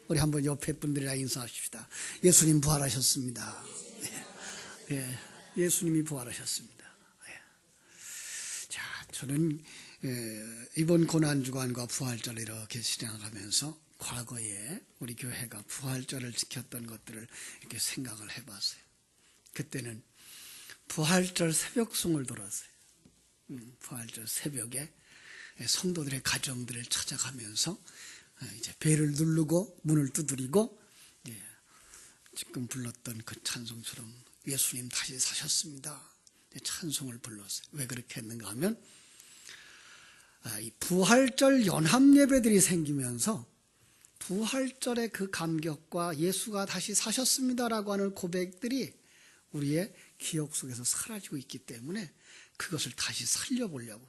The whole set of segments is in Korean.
우리 한번 옆에 분들이랑 인사하십시다. 예수님 부활하셨습니다. 예, 예수님이 부활하셨습니다. 자, 저는 이번 고난주간과 부활절을 이렇게 진행하면서 과거에 우리 교회가 부활절을 지켰던 것들을 이렇게 생각을 해봤어요. 그때는 부활절 새벽송을 들었어요. 부활절 새벽에 성도들의 가정들을 찾아가면서 이제 배를 누르고 문을 두드리고 지금 불렀던 그 찬송처럼 예수님 다시 사셨습니다. 찬송을 불렀어요. 왜 그렇게 했는가 하면 이 부활절 연합 예배들이 생기면서 부활절의 그 감격과 예수가 다시 사셨습니다라고 하는 고백들이 우리의 기억 속에서 사라지고 있기 때문에 그것을 다시 살려보려고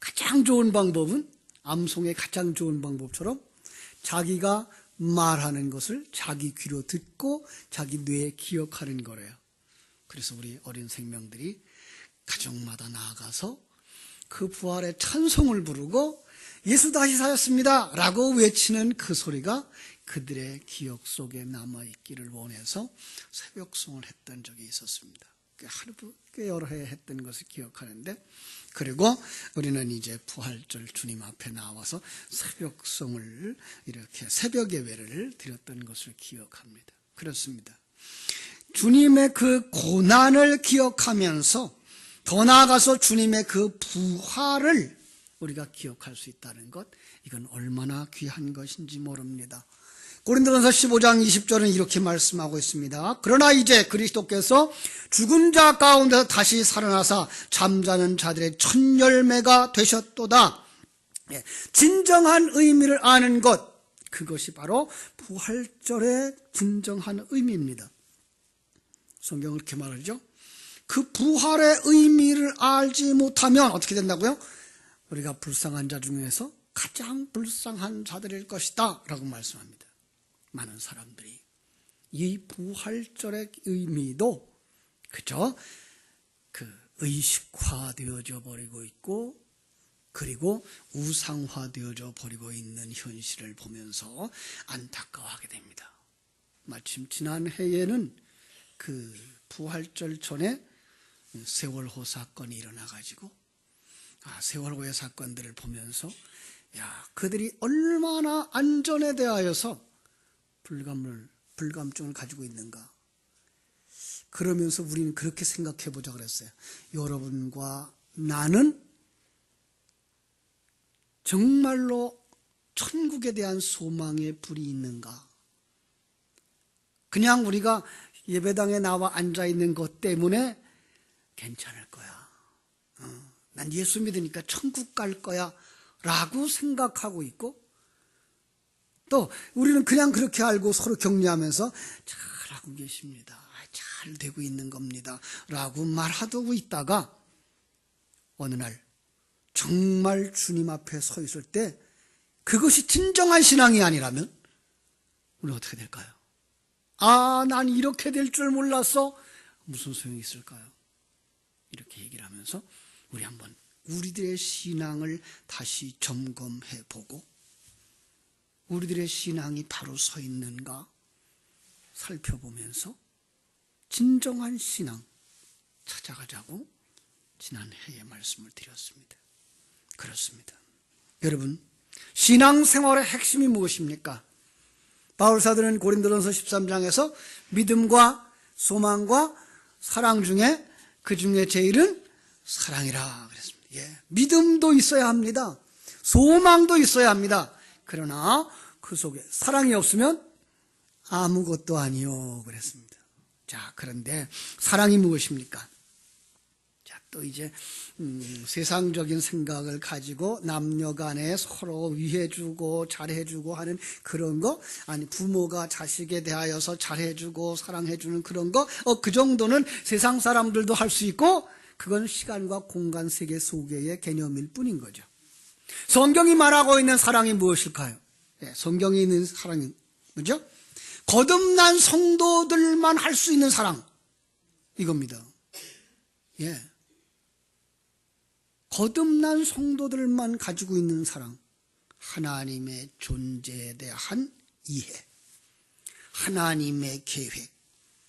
가장 좋은 방법은 암송의 가장 좋은 방법처럼 자기가 말하는 것을 자기 귀로 듣고 자기 뇌에 기억하는 거래요. 그래서 우리 어린 생명들이 가정마다 나아가서 그 부활의 찬송을 부르고 예수 다시 사셨습니다 라고 외치는 그 소리가 그들의 기억 속에 남아있기를 원해서 새벽송을 했던 적이 있었습니다. 꽤 여러 해 했던 것을 기억하는데, 그리고 우리는 이제 부활절 주님 앞에 나와서 새벽송을 이렇게 새벽 예배를 드렸던 것을 기억합니다. 그렇습니다. 주님의 그 고난을 기억하면서 더 나아가서 주님의 그 부활을 우리가 기억할 수 있다는 것, 이건 얼마나 귀한 것인지 모릅니다. 고린도전서 15장 20절은 이렇게 말씀하고 있습니다. 그러나 이제 그리스도께서 죽은 자 가운데서 다시 살아나사 잠자는 자들의 첫 열매가 되셨도다. 진정한 의미를 아는 것, 그것이 바로 부활절의 진정한 의미입니다. 성경은 그렇게 말하죠. 그 부활의 의미를 알지 못하면 어떻게 된다고요? 우리가 불쌍한 자 중에서 가장 불쌍한 자들일 것이다 라고 말씀합니다. 많은 사람들이 이 부활절의 의미도 그저 그 의식화되어져 버리고 있고, 그리고 우상화되어져 버리고 있는 현실을 보면서 안타까워하게 됩니다. 마침 지난 해에는 그 부활절 전에 세월호 사건이 일어나가지고 세월호의 사건들을 보면서 그들이 얼마나 안전에 대하여서 불감증을 가지고 있는가. 그러면서 우리는 그렇게 생각해 보자 그랬어요. 여러분과 나는 정말로 천국에 대한 소망의 불이 있는가? 그냥 우리가 예배당에 나와 앉아있는 것 때문에 괜찮을 거야. 난 예수 믿으니까 천국 갈 거야 라고 생각하고 있고, 또 우리는 그냥 그렇게 알고 서로 격려하면서 잘하고 계십니다, 잘 되고 있는 겁니다 라고 말하고 있다가 어느 날 정말 주님 앞에 서 있을 때 그것이 진정한 신앙이 아니라면 우리는 어떻게 될까요? 난 이렇게 될 줄 몰랐어. 무슨 소용이 있을까요? 이렇게 얘기를 하면서 우리 한번 우리들의 신앙을 다시 점검해 보고 우리들의 신앙이 바로 서 있는가 살펴보면서 진정한 신앙 찾아가자고 지난 해에 말씀을 드렸습니다. 그렇습니다. 여러분, 신앙생활의 핵심이 무엇입니까? 바울사도는 고린도전서 13장에서 믿음과 소망과 사랑 중에 그 중에 제일은 사랑이라 그랬습니다. 믿음도 있어야 합니다. 소망도 있어야 합니다. 그러나 그 속에 사랑이 없으면 아무것도 아니요 그랬습니다. 자, 그런데 사랑이 무엇입니까? 자, 또 이제 세상적인 생각을 가지고 남녀 간에 서로 위해주고 잘해주고 하는 그런 거, 아니 부모가 자식에 대하여서 잘해주고 사랑해주는 그런 거, 그 정도는 세상 사람들도 할 수 있고, 그건 시간과 공간 세계 속의 개념일 뿐인 거죠. 성경이 말하고 있는 사랑이 무엇일까요? 성경에 있는 사랑이 뭐죠? 거듭난 성도들만 할 수 있는 사랑, 이겁니다. 거듭난 성도들만 가지고 있는 사랑, 하나님의 존재에 대한 이해, 하나님의 계획,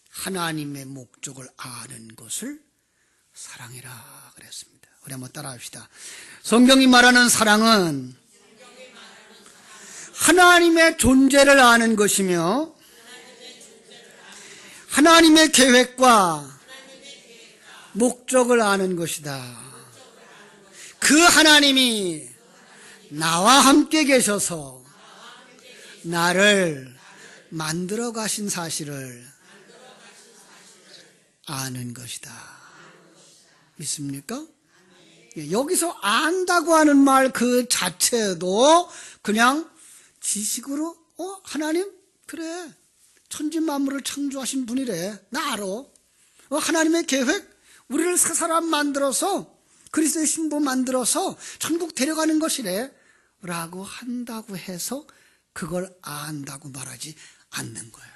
하나님의 목적을 아는 것을 사랑이라 그랬습니다. 우리 한번 따라합시다. 성경이 말하는 사랑은 하나님의 존재를 아는 것이며 하나님의 계획과 목적을 아는 것이다. 그 하나님이 나와 함께 계셔서 나를 만들어 가신 사실을 아는 것이다. 믿습니까? 여기서 안다고 하는 말 그 자체도 그냥 지식으로 하나님 그래 천지 만물을 창조하신 분이래 나 알아. 하나님의 계획 우리를 새 사람 만들어서 그리스도의 신부 만들어서 천국 데려가는 것이래 라고 한다고 해서 그걸 안다고 말하지 않는 거예요.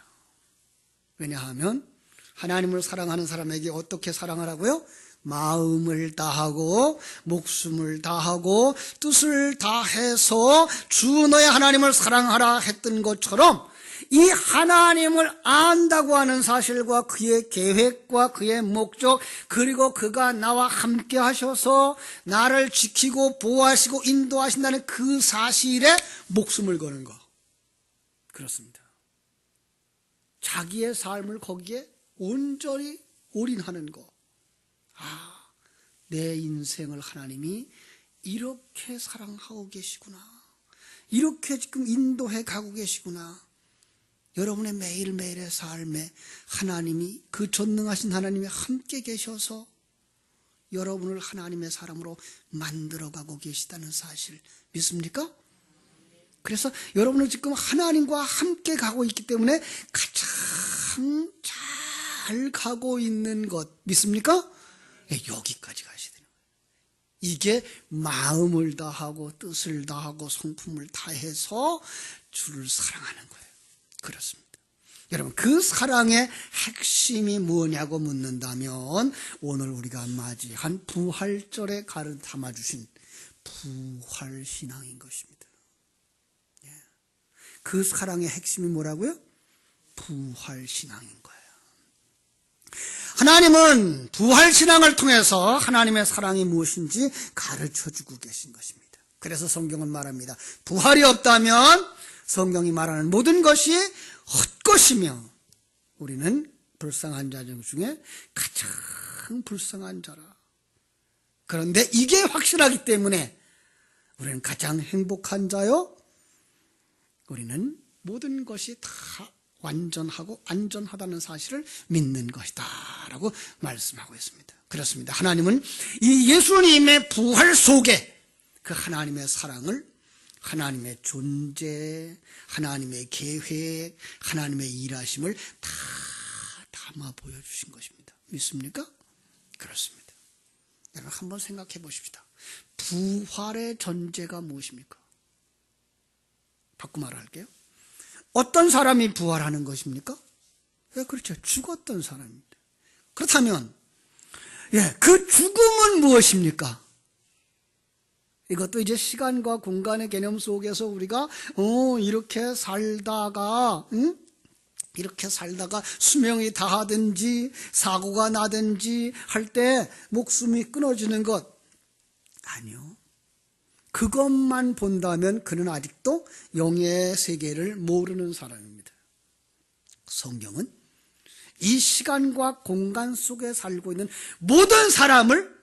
왜냐하면 하나님을 사랑하는 사람에게 어떻게 사랑하라고요? 마음을 다하고 목숨을 다하고 뜻을 다해서 주 너의 하나님을 사랑하라 했던 것처럼 이 하나님을 안다고 하는 사실과 그의 계획과 그의 목적 그리고 그가 나와 함께 하셔서 나를 지키고 보호하시고 인도하신다는 그 사실에 목숨을 거는 거. 그렇습니다. 자기의 삶을 거기에 온전히 올인하는 거. 내 인생을 하나님이 이렇게 사랑하고 계시구나. 이렇게 지금 인도해 가고 계시구나. 여러분의 매일매일의 삶에 하나님이 그 전능하신 하나님이 함께 계셔서 여러분을 하나님의 사람으로 만들어가고 계시다는 사실 믿습니까? 그래서 여러분은 지금 하나님과 함께 가고 있기 때문에 가장 잘 가고 있는 것 믿습니까? 여기까지 가셔야 되는 거예요. 이게 마음을 다하고 뜻을 다하고 성품을 다해서 주를 사랑하는 거예요. 그렇습니다. 여러분 그 사랑의 핵심이 뭐냐고 묻는다면 오늘 우리가 맞이한 부활절에 가르쳐 담아주신 부활신앙인 것입니다. 그 사랑의 핵심이 뭐라고요? 부활신앙인 거예요. 하나님은 부활신앙을 통해서 하나님의 사랑이 무엇인지 가르쳐주고 계신 것입니다. 그래서 성경은 말합니다. 부활이 없다면 성경이 말하는 모든 것이 헛것이며 우리는 불쌍한 자 중에 가장 불쌍한 자라. 그런데 이게 확실하기 때문에 우리는 가장 행복한 자요. 우리는 모든 것이 다 완전하고 안전하다는 사실을 믿는 것이다 라고 말씀하고 있습니다. 그렇습니다. 하나님은 이 예수님의 부활 속에 그 하나님의 사랑을 하나님의 존재, 하나님의 계획, 하나님의 일하심을 다 담아 보여주신 것입니다. 믿습니까? 그렇습니다. 여러분 한번 생각해 보십시다. 부활의 전제가 무엇입니까? 바꿔 말할게요. 어떤 사람이 부활하는 것입니까? 그렇죠. 죽었던 사람입니다. 그렇다면 그 죽음은 무엇입니까? 이것도 이제 시간과 공간의 개념 속에서 우리가 이렇게 살다가 수명이 다하든지 사고가 나든지 할 때 목숨이 끊어지는 것 아니요. 그것만 본다면 그는 아직도 영의 세계를 모르는 사람입니다. 성경은 이 시간과 공간 속에 살고 있는 모든 사람을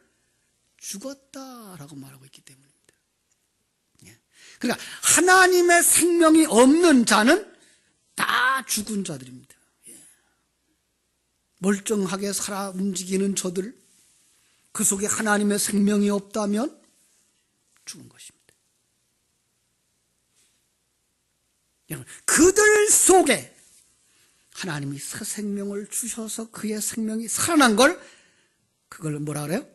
죽었다라고 말하고 있기 때문입니다. 그러니까 하나님의 생명이 없는 자는 다 죽은 자들입니다. 멀쩡하게 살아 움직이는 저들, 그 속에 하나님의 생명이 없다면 죽은 것입니다. 여러분, 그들 속에 하나님이 새 생명을 주셔서 그의 생명이 살아난 걸 그걸 뭐라 그래요?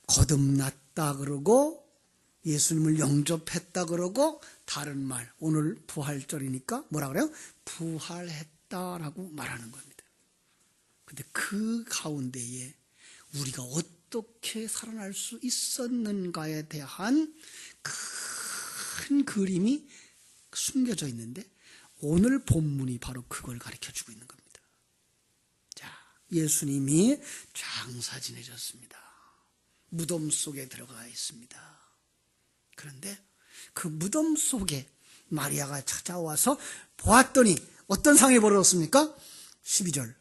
거듭났다 그러고 예수님을 영접했다 그러고 다른 말 오늘 부활절이니까 뭐라 그래요? 부활했다라고 말하는 겁니다. 근데 그 가운데에 우리가 어떻게 살아날 수 있었는가에 대한 큰 그림이 숨겨져 있는데 오늘 본문이 바로 그걸 가르쳐주고 있는 겁니다. 자, 예수님이 장사 지내셨습니다. 무덤 속에 들어가 있습니다. 그런데 그 무덤 속에 마리아가 찾아와서 보았더니 어떤 상황이 벌어졌습니까? 12절.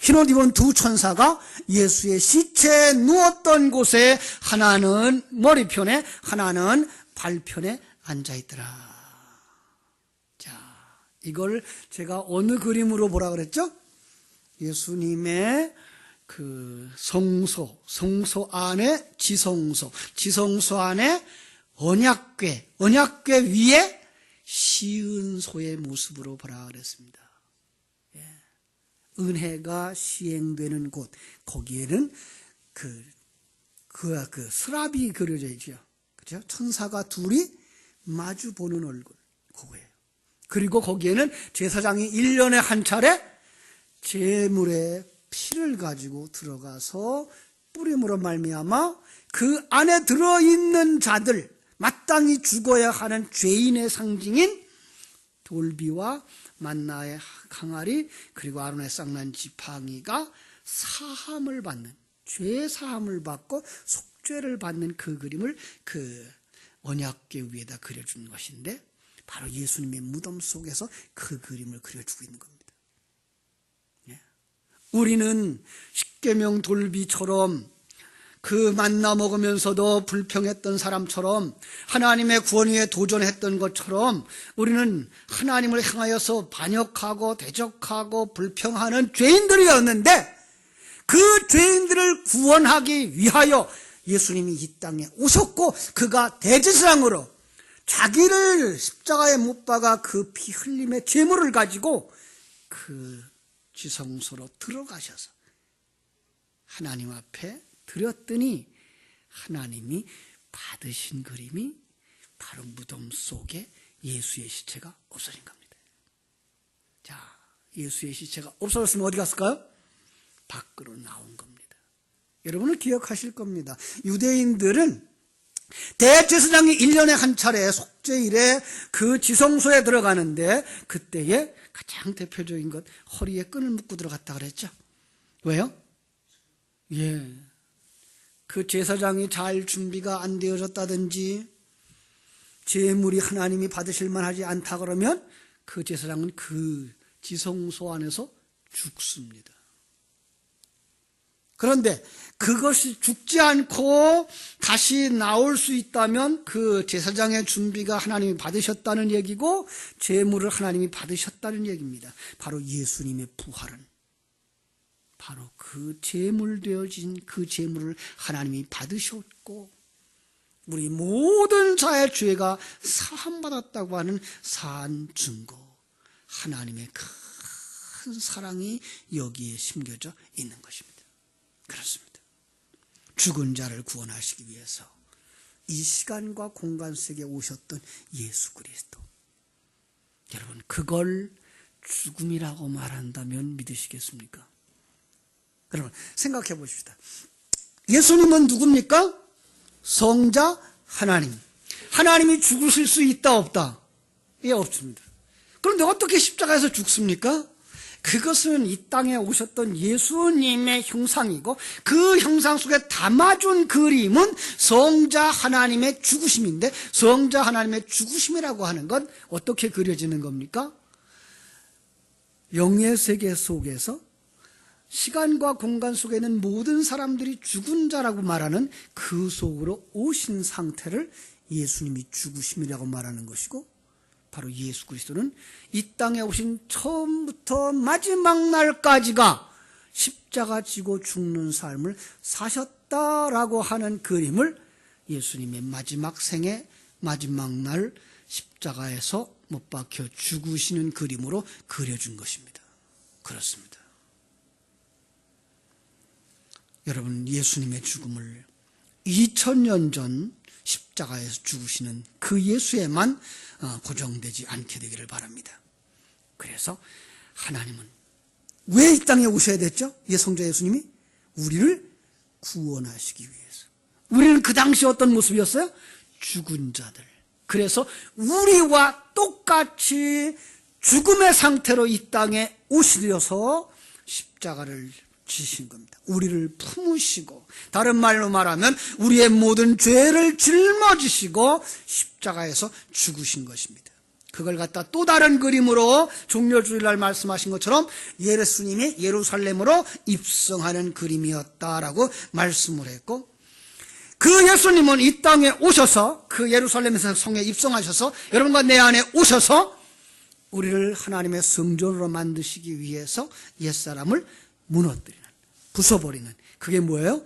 흰옷 입은 두 천사가 예수의 시체에 누웠던 곳에 하나는 머리편에 하나는 발편에 앉아있더라. 자, 이걸 제가 어느 그림으로 보라 그랬죠? 예수님의 그 성소 안에 지성소 안에 언약궤 위에 시은소의 모습으로 보라 그랬습니다. 은혜가 시행되는 곳, 거기에는 그 스랍이 그려져 있죠. 그죠? 천사가 둘이 마주 보는 얼굴, 그거예요. 그리고 거기에는 제사장이 1년에 한 차례 제물의 피를 가지고 들어가서 뿌림으로 말미암아 그 안에 들어있는 자들, 마땅히 죽어야 하는 죄인의 상징인 돌비와 만나의 항아리 그리고 아론의 쌍난 지팡이가 사함을 받는, 죄 사함을 받고 속죄를 받는 그 그림을 그 언약궤 위에다 그려준 것인데 바로 예수님의 무덤 속에서 그 그림을 그려주고 있는 겁니다. 우리는 십계명 돌비처럼 그 만나 먹으면서도 불평했던 사람처럼 하나님의 구원 위에 도전했던 것처럼 우리는 하나님을 향하여서 반역하고 대적하고 불평하는 죄인들이었는데 그 죄인들을 구원하기 위하여 예수님이 이 땅에 오셨고 그가 대제사장으로 자기를 십자가에 못 박아 그 피 흘림의 제물을 가지고 그 지성소로 들어가셔서 하나님 앞에 드렸더니 하나님이 받으신 그림이 바로 무덤 속에 예수의 시체가 없어진 겁니다. 자, 예수의 시체가 없어졌으면 어디 갔을까요? 밖으로 나온 겁니다. 여러분은 기억하실 겁니다. 유대인들은 대제사장이 1년에 한 차례 속죄일에 그 지성소에 들어가는데 그때에 가장 대표적인 것 허리에 끈을 묶고 들어갔다 그랬죠. 왜요? 그 제사장이 잘 준비가 안 되어졌다든지 제물이 하나님이 받으실 만하지 않다 그러면 그 제사장은 그 지성소 안에서 죽습니다. 그런데 그것이 죽지 않고 다시 나올 수 있다면 그 제사장의 준비가 하나님이 받으셨다는 얘기고 제물을 하나님이 받으셨다는 얘기입니다. 바로 예수님의 부활은 바로 그 제물 되어진 그 제물을 하나님이 받으셨고 우리 모든 자의 죄가 사함받았다고 하는 사한 증거, 하나님의 큰 사랑이 여기에 심겨져 있는 것입니다. 그렇습니다. 죽은 자를 구원하시기 위해서 이 시간과 공간 속에 오셨던 예수 그리스도, 여러분 그걸 죽음이라고 말한다면 믿으시겠습니까? 여러분 생각해 보십시다. 예수님은 누굽니까? 성자 하나님. 하나님이 죽으실 수 있다 없다? 예, 없습니다. 그런데 어떻게 십자가에서 죽습니까? 그것은 이 땅에 오셨던 예수님의 형상이고 그 형상 속에 담아준 그림은 성자 하나님의 죽으심인데 성자 하나님의 죽으심이라고 하는 건 어떻게 그려지는 겁니까? 영의 세계 속에서 시간과 공간 속에 있는 모든 사람들이 죽은 자라고 말하는 그 속으로 오신 상태를 예수님이 죽으심이라고 말하는 것이고 바로 예수 그리스도는 이 땅에 오신 처음부터 마지막 날까지가 십자가 지고 죽는 삶을 사셨다라고 하는 그림을 예수님의 마지막 생애 마지막 날 십자가에서 못 박혀 죽으시는 그림으로 그려준 것입니다. 그렇습니다. 여러분 예수님의 죽음을 2000년 전 십자가에서 죽으시는 그 예수에만 고정되지 않게 되기를 바랍니다. 그래서 하나님은 왜 이 땅에 오셔야 됐죠? 성자 예수님이 우리를 구원하시기 위해서. 우리는 그 당시 어떤 모습이었어요? 죽은 자들, 그래서 우리와 똑같이 죽음의 상태로 이 땅에 오시려서 십자가를 지신 겁니다. 우리를 품으시고, 다른 말로 말하면 우리의 모든 죄를 짊어지시고 십자가에서 죽으신 것입니다. 그걸 갖다 또 다른 그림으로 종려주일날 말씀하신 것처럼 예수님이 예루살렘으로 입성하는 그림이었다라고 말씀을 했고, 그 예수님은 이 땅에 오셔서, 그 예루살렘에서 성에 입성하셔서 여러분과 내 안에 오셔서 우리를 하나님의 성전으로 만드시기 위해서 옛사람을 무너뜨리는, 부숴버리는, 그게 뭐예요?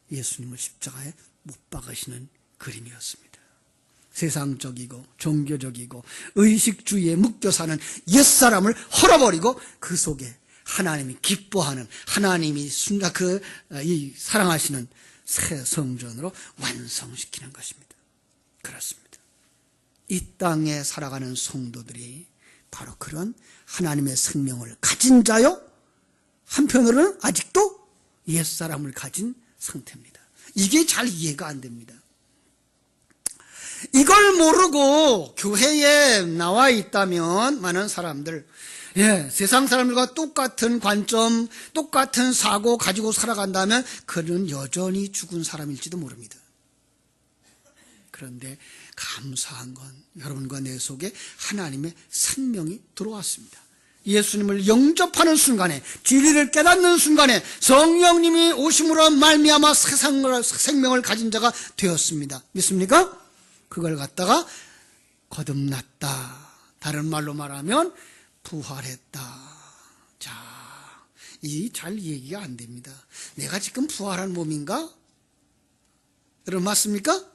예수님을 십자가에 못 박으시는 그림이었습니다. 세상적이고 종교적이고 의식주의에 묶여 사는 옛사람을 헐어버리고 그 속에 하나님이 기뻐하는, 하나님이 사랑하시는 새 성전으로 완성시키는 것입니다. 그렇습니다. 이 땅에 살아가는 성도들이 바로 그런 하나님의 생명을 가진 자요, 한편으로는 아직도 옛사람을 가진 상태입니다. 이게 잘 이해가 안 됩니다. 이걸 모르고 교회에 나와 있다면 많은 사람들, 세상 사람들과 똑같은 관점, 똑같은 사고 가지고 살아간다면 그는 여전히 죽은 사람일지도 모릅니다. 그런데 감사한 건 여러분과 내 속에 하나님의 생명이 들어왔습니다. 예수님을 영접하는 순간에, 진리를 깨닫는 순간에 성령님이 오심으로 말미암아 새 생명을 가진 자가 되었습니다. 믿습니까? 그걸 갖다가 거듭났다. 다른 말로 말하면 부활했다. 자, 이 잘 얘기가 안 됩니다. 내가 지금 부활한 몸인가? 여러분 맞습니까?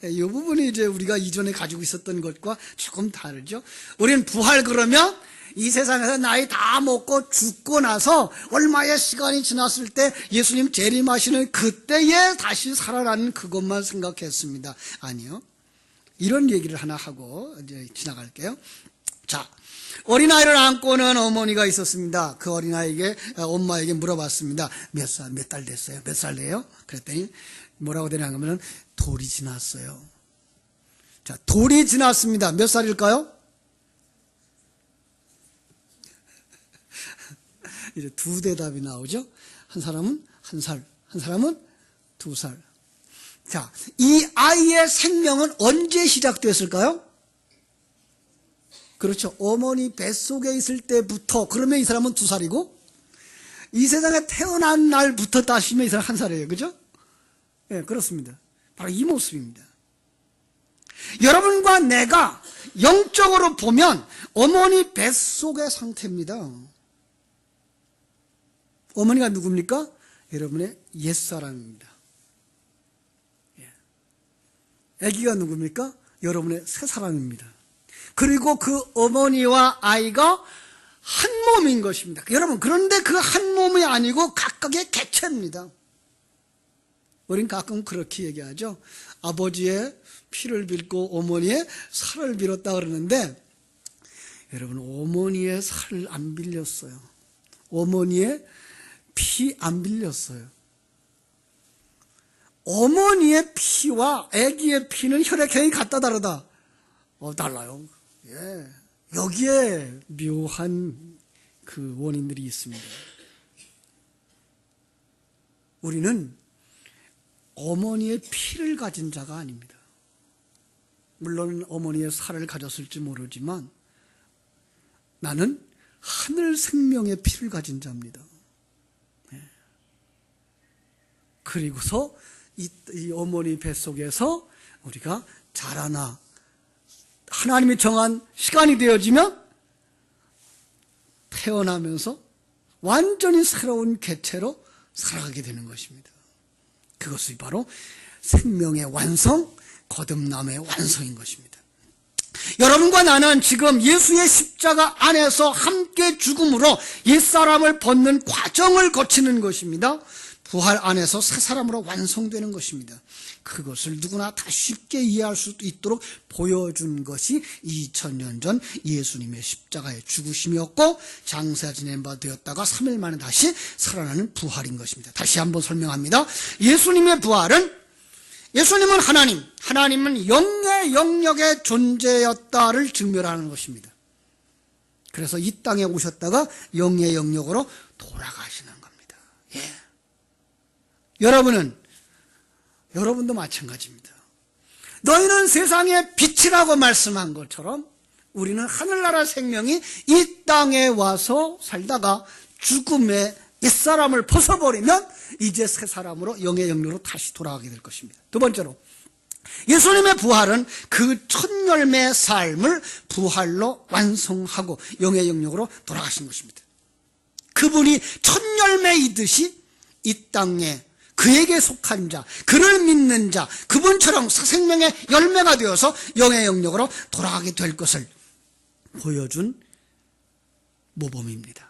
이 부분이 이제 우리가 이전에 가지고 있었던 것과 조금 다르죠. 우리는 부활 그러면 이 세상에서 나이 다 먹고 죽고 나서 얼마의 시간이 지났을 때 예수님 재림하시는 그때에 다시 살아나는 그것만 생각했습니다. 아니요. 이런 얘기를 하나 하고 이제 지나갈게요. 자, 어린아이를 안고는 어머니가 있었습니다. 그 어린아이에게, 엄마에게 물어봤습니다. 몇 달 됐어요? 몇 살 돼요? 그랬더니 뭐라고 되냐 하면 돌이 지났어요. 자, 돌이 지났습니다. 몇 살일까요? 이제 두 대답이 나오죠. 한 사람은 1살, 한 사람은 2살. 자, 이 아이의 생명은 언제 시작됐을까요? 그렇죠. 어머니 뱃속에 있을 때부터. 그러면 이 사람은 2살이고, 이 세상에 태어난 날부터 따시면 이 사람 1살이에요. 그죠? 예, 그렇습니다. 바로 이 모습입니다. 여러분과 내가 영적으로 보면 어머니 뱃속의 상태입니다. 어머니가 누굽니까? 여러분의 옛사람입니다. 아기가 누굽니까? 여러분의 새사람입니다. 그리고 그 어머니와 아이가 한 몸인 것입니다. 여러분, 그런데 그 한 몸이 아니고 각각의 개체입니다. 우린 가끔 그렇게 얘기하죠. 아버지의 피를 빌고 어머니의 살을 빌었다 그러는데, 여러분, 어머니의 살을 안 빌렸어요. 어머니의 피 안 빌렸어요. 어머니의 피와 아기의 피는 혈액형이 같다 다르다? 달라요. 예. 여기에 묘한 그 원인들이 있습니다. 우리는 어머니의 피를 가진 자가 아닙니다. 물론 어머니의 살을 가졌을지 모르지만 나는 하늘 생명의 피를 가진 자입니다. 그리고서 이 어머니 뱃속에서 우리가 자라나 하나님이 정한 시간이 되어지면 태어나면서 완전히 새로운 개체로 살아가게 되는 것입니다. 그것이 바로 생명의 완성, 거듭남의 완성인 것입니다. 여러분과 나는 지금 예수의 십자가 안에서 함께 죽음으로 옛사람을 벗는 과정을 거치는 것입니다. 부활 안에서 새 사람으로 완성되는 것입니다. 그것을 누구나 다 쉽게 이해할 수 있도록 보여준 것이 2000년 전 예수님의 십자가의 죽으심이었고, 장사 지낸 바 되었다가 3일 만에 다시 살아나는 부활인 것입니다. 다시 한번 설명합니다. 예수님의 부활은 예수님은 하나님은 영의 영역의 존재였다를 증명하는 것입니다. 그래서 이 땅에 오셨다가 영의 영역으로 돌아가시는 겁니다. 예. 여러분도 마찬가지입니다. 너희는 세상의 빛이라고 말씀한 것처럼 우리는 하늘나라 생명이 이 땅에 와서 살다가 죽음의 옛사람을 벗어버리면 이제 새 사람으로 영의 영역으로 다시 돌아가게 될 것입니다. 두 번째로, 예수님의 부활은 그 첫 열매의 삶을 부활로 완성하고 영의 영역으로 돌아가신 것입니다. 그분이 첫 열매이듯이 이 땅에 그에게 속한 자, 그를 믿는 자, 그분처럼 생명의 열매가 되어서 영의 영역으로 돌아가게 될 것을 보여준 모범입니다.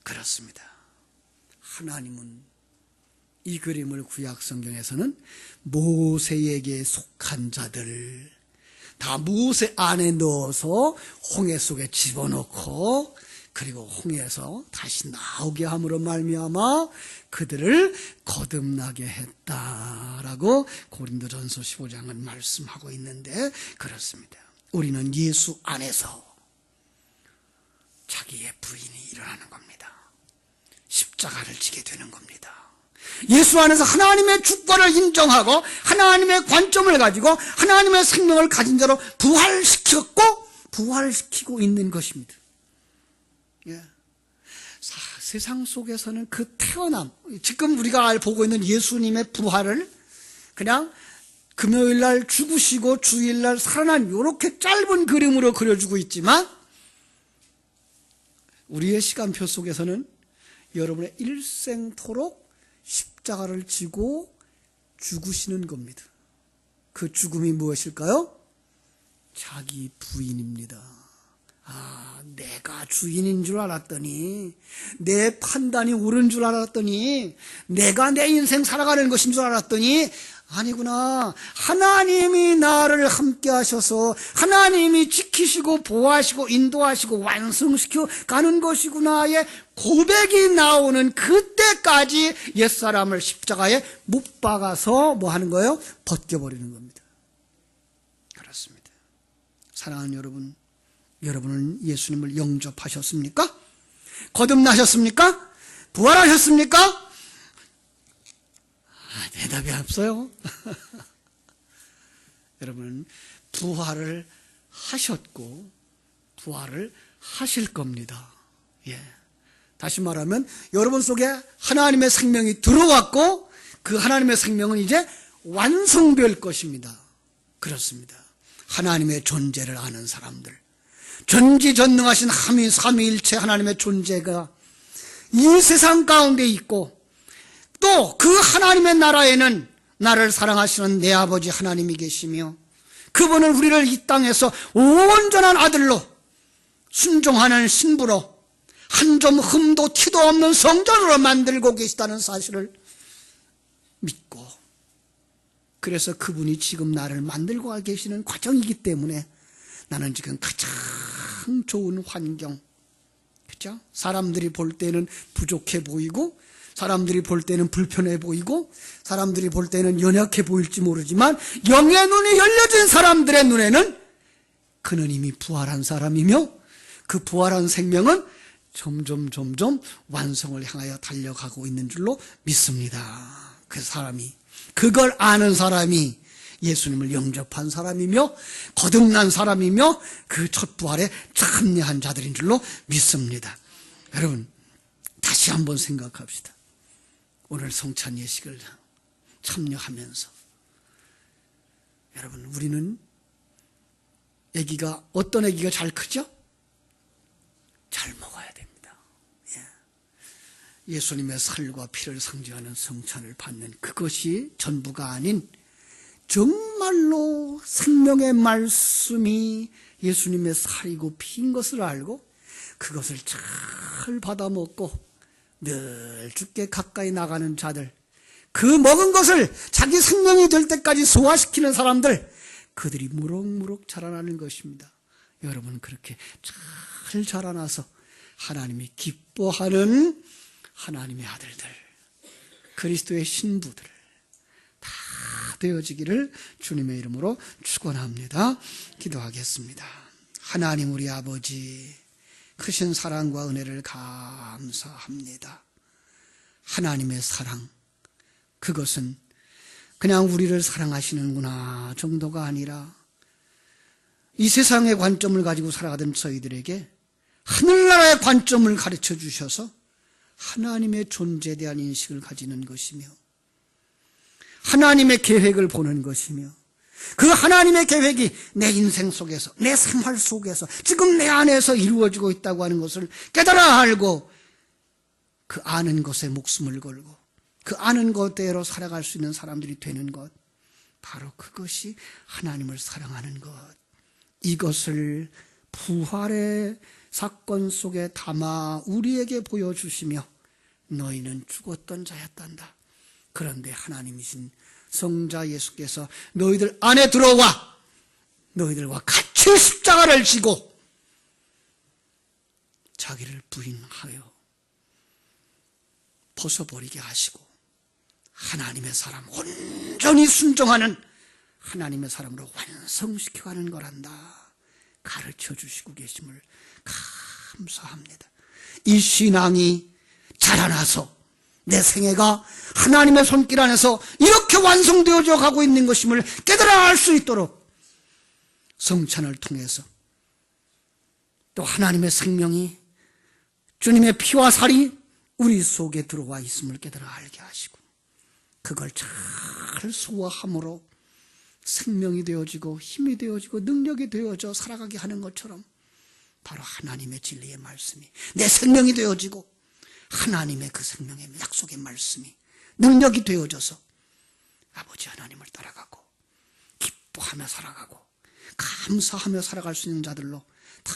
그렇습니다. 하나님은 이 그림을 구약 성경에서는 모세에게 속한 자들 다 모세 안에 넣어서 홍해 속에 집어넣고 그리고 홍해에서 다시 나오게 함으로 말미암아 그들을 거듭나게 했다라고 고린도전서 15장은 말씀하고 있는데, 그렇습니다. 우리는 예수 안에서 자기의 부인이 일어나는 겁니다. 십자가를 지게 되는 겁니다. 예수 안에서 하나님의 주권을 인정하고 하나님의 관점을 가지고 하나님의 생명을 가진 자로 부활시키고 있는 것입니다. 예. 세상 속에서는 그 태어남, 지금 우리가 보고 있는 예수님의 부활을 그냥 금요일날 죽으시고 주일날 살아난 이렇게 짧은 그림으로 그려주고 있지만, 우리의 시간표 속에서는 여러분의 일생토록 십자가를 지고 죽으시는 겁니다. 그 죽음이 무엇일까요? 자기 부인입니다. 내가 주인인 줄 알았더니, 내 판단이 옳은 줄 알았더니, 내가 내 인생 살아가는 것인 줄 알았더니 아니구나. 하나님이 나를 함께 하셔서 하나님이 지키시고 보호하시고 인도하시고 완성시켜 가는 것이구나의 고백이 나오는 그때까지 옛사람을 십자가에 못 박아서 뭐 하는 거예요? 벗겨버리는 겁니다. 그렇습니다. 사랑하는 여러분, 여러분은 예수님을 영접하셨습니까? 거듭나셨습니까? 부활하셨습니까? 대답이 없어요. 여러분은 부활을 하셨고 부활을 하실 겁니다. 예. 다시 말하면 여러분 속에 하나님의 생명이 들어왔고 그 하나님의 생명은 이제 완성될 것입니다. 그렇습니다. 하나님의 존재를 아는 사람들, 전지전능하신 삼위일체 하나님의 존재가 이 세상 가운데 있고, 또 그 하나님의 나라에는 나를 사랑하시는 내 아버지 하나님이 계시며, 그분은 우리를 이 땅에서 온전한 아들로 순종하는 신부로 한 점 흠도 티도 없는 성전으로 만들고 계시다는 사실을 믿고, 그래서 그분이 지금 나를 만들고 계시는 과정이기 때문에 나는 지금 가장 좋은 환경, 그렇죠? 사람들이 볼 때는 부족해 보이고, 사람들이 볼 때는 불편해 보이고, 사람들이 볼 때는 연약해 보일지 모르지만 영의 눈이 열려진 사람들의 눈에는 그는 이미 부활한 사람이며 그 부활한 생명은 점점 완성을 향하여 달려가고 있는 줄로 믿습니다. 그 사람이, 그걸 아는 사람이 예수님을 영접한 사람이며 거듭난 사람이며 그 첫 부활에 참여한 자들인 줄로 믿습니다. 여러분, 다시 한번 생각합시다. 오늘 성찬 예식을 참여하면서 여러분, 우리는 어떤 아기가 잘 크죠? 잘 먹어야 됩니다. 예수님의 살과 피를 상징하는 성찬을 받는 그것이 전부가 아닌 정말로 생명의 말씀이 예수님의 살이고 피인 것을 알고 그것을 잘 받아먹고 늘 주께 가까이 나가는 자들, 그 먹은 것을 자기 생명이 될 때까지 소화시키는 사람들, 그들이 무럭무럭 자라나는 것입니다. 여러분, 그렇게 잘 자라나서 하나님이 기뻐하는 하나님의 아들들, 그리스도의 신부들을 다 되어지기를 주님의 이름으로 축원합니다. 기도하겠습니다. 하나님 우리 아버지, 크신 사랑과 은혜를 감사합니다. 하나님의 사랑, 그것은 그냥 우리를 사랑하시는구나 정도가 아니라 이 세상의 관점을 가지고 살아가던 저희들에게 하늘나라의 관점을 가르쳐 주셔서 하나님의 존재에 대한 인식을 가지는 것이며 하나님의 계획을 보는 것이며 그 하나님의 계획이 내 인생 속에서, 내 생활 속에서 지금 내 안에서 이루어지고 있다고 하는 것을 깨달아 알고 그 아는 것에 목숨을 걸고 그 아는 것대로 살아갈 수 있는 사람들이 되는 것, 바로 그것이 하나님을 사랑하는 것. 이것을 부활의 사건 속에 담아 우리에게 보여주시며 너희는 죽었던 자였단다. 그런데 하나님이신 성자 예수께서 너희들 안에 들어와 너희들과 같이 십자가를 지고 자기를 부인하여 벗어버리게 하시고 하나님의 사람, 온전히 순종하는 하나님의 사람으로 완성시켜가는 거란다 가르쳐 주시고 계심을 감사합니다. 이 신앙이 자라나서 내 생애가 하나님의 손길 안에서 이렇게 완성되어져 가고 있는 것임을 깨달아 알 수 있도록 성찬을 통해서 또 하나님의 생명이 주님의 피와 살이 우리 속에 들어와 있음을 깨달아 알게 하시고 그걸 잘 소화함으로 생명이 되어지고 힘이 되어지고 능력이 되어져 살아가게 하는 것처럼 바로 하나님의 진리의 말씀이 내 생명이 되어지고 하나님의 그 생명의 약속의 말씀이 능력이 되어져서 아버지 하나님을 따라가고 기뻐하며 살아가고 감사하며 살아갈 수 있는 자들로 다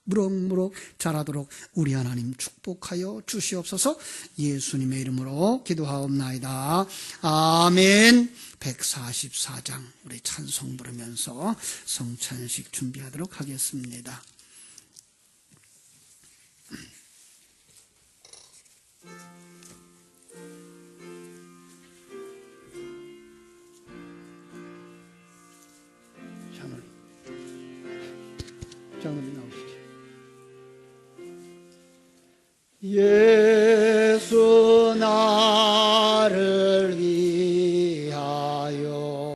무럭무럭 자라도록 우리 하나님 축복하여 주시옵소서. 예수님의 이름으로 기도하옵나이다. 아멘. 144장 우리 찬송 부르면서 성찬식 준비하도록 하겠습니다. 장로님 나오시죠.